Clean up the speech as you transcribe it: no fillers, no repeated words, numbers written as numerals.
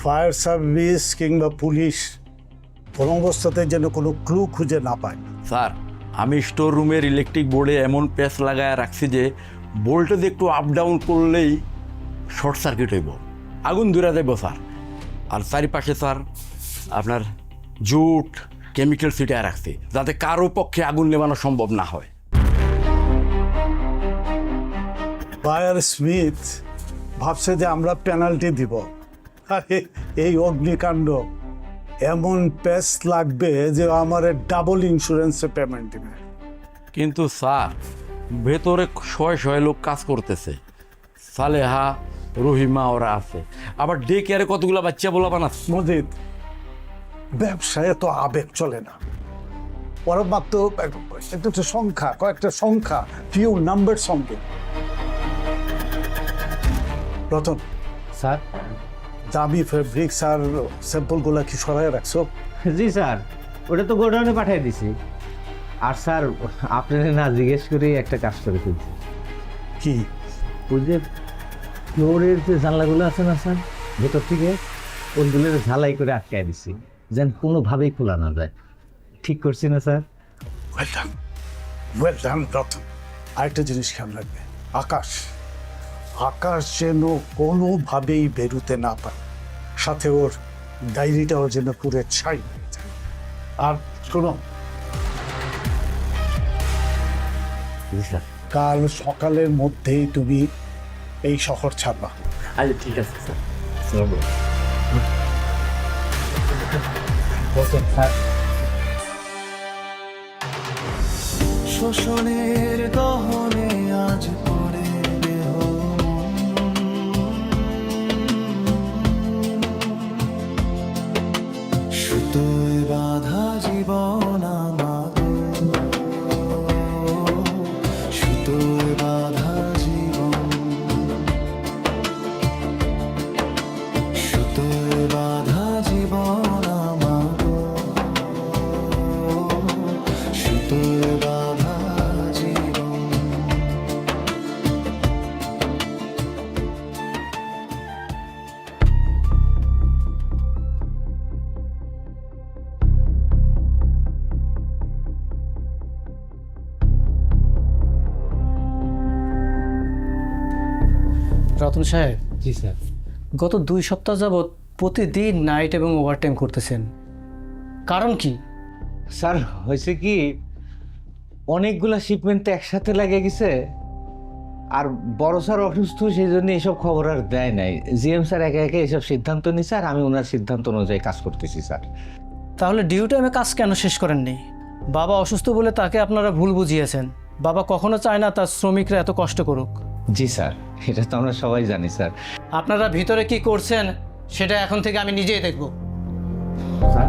Fire service কিংবা police কোনো অবস্থাতে যেন কোনো ক্লু খুঁজে না পায়। স্যার আমি স্টোর রুমের ইলেকট্রিক বোর্ডে এমন প্যাচ লাগায় রাখছি যে ভোল্টেজ একটু আপ ডাউন করলেই শর্ট সার্কিট হইব, আগুন ধরে যাইব স্যার। আর চারিপাশে স্যার আপনার জুট কেমিক্যাল ছিটায় রাখছি যাতে কারো পক্ষে আগুন নেবানো সম্ভব না হয়। ফায়ার স্মিথ ভাবছে যে আমরা পেনাল্টি দিব, আরে এই অগ্নিকাণ্ড এমন প্যাচ লাগবে যে আমার ডাবল ইন্স্যুরেন্সে পেমেন্ট দিবে। কিন্তু স্যার ভেতরে শয়ে শয়ে লোক কাজ করতেছে, সালেহা রহিমা ওরা আছে, আবার ডে কেয়ারে কতগুলো বাচ্চা বলা বানাচ্ছে। মজিদ, ব্যবসায় তো আবেগ চলে না, ওরা মাত্র একটা সংখ্যা, কয়েকটা সংখ্যা, ফিউ নাম্বার সঙ্গে। রতন, স্যার। দামি ফেব্রিক্স আর স্যাম্পলগুলো কি সরাই রাখছো? জি স্যার, ওটা তো গোডাউনে পাঠিয়ে দিছি। আর স্যার আপনারা না জিজ্ঞেস করেই একটা কাজ করে ফেলছি। কি? ওই যে ফ্লোরের যে জানলাগুলো আছে না স্যার, ভেতর থেকে ওইগুলো ঝালাই করে আটকায় দিছি যেন কোনোভাবেই খোলা না যায়। ঠিক করছি না স্যার? Well done Ratan. আরেকটা জিনিস খেয়াল রাখবে, আকাশ আকাশ যেন কোনোভাবেই বেরোতে না পারে, সাথে ওর ডায়েরিটাও যেন পুরো ছাই হয়ে যায়। আর শোনো, জি স্যার। কাল সকালের মধ্যেই তুমি এই শহর ছাড়বা। আচ্ছা ঠিক আছে স্যার। স্যার শোষণের দহনে আজ পড়ে দেহ সুতোয় বাঁধা জীবন আমাদের, সুতোয় বাঁধা জীবন, সুতোয় বাঁধা জীবন আমাদের, সুতোয় বাঁধা জীবন। রতন সাহেব, জি স্যার। গত 2 সপ্তাহ যাবৎ প্রতিদিন নাইট এবং ওভারটাইম করতেছেন, কারণ কি? স্যার হয়েছে কি, অনেকগুলা শিপমেন্ট তো একসাথে লেগে গেছে, আর বড় স্যার অসুস্থ, সেই জন্য এইসব খবর আর দেয় নাই। জিএম স্যার একে একে এইসব সিদ্ধান্ত নিচ্ছে, আর আমি ওনার সিদ্ধান্ত অনুযায়ী কাজ করতেছি স্যার। তাহলে ডিউ টাইমে কাজ কেন শেষ করেননি? বাবা অসুস্থ বলে তাকে আপনারা ভুল বুঝিয়েছেন। বাবা কখনো চায় না তার শ্রমিকরা এত কষ্ট করুক। জি স্যার, এটা তো আমরা সবাই জানি স্যার। আপনারা ভিতরে কি করছেন সেটা এখন থেকে আমি নিজেই দেখব। স্যার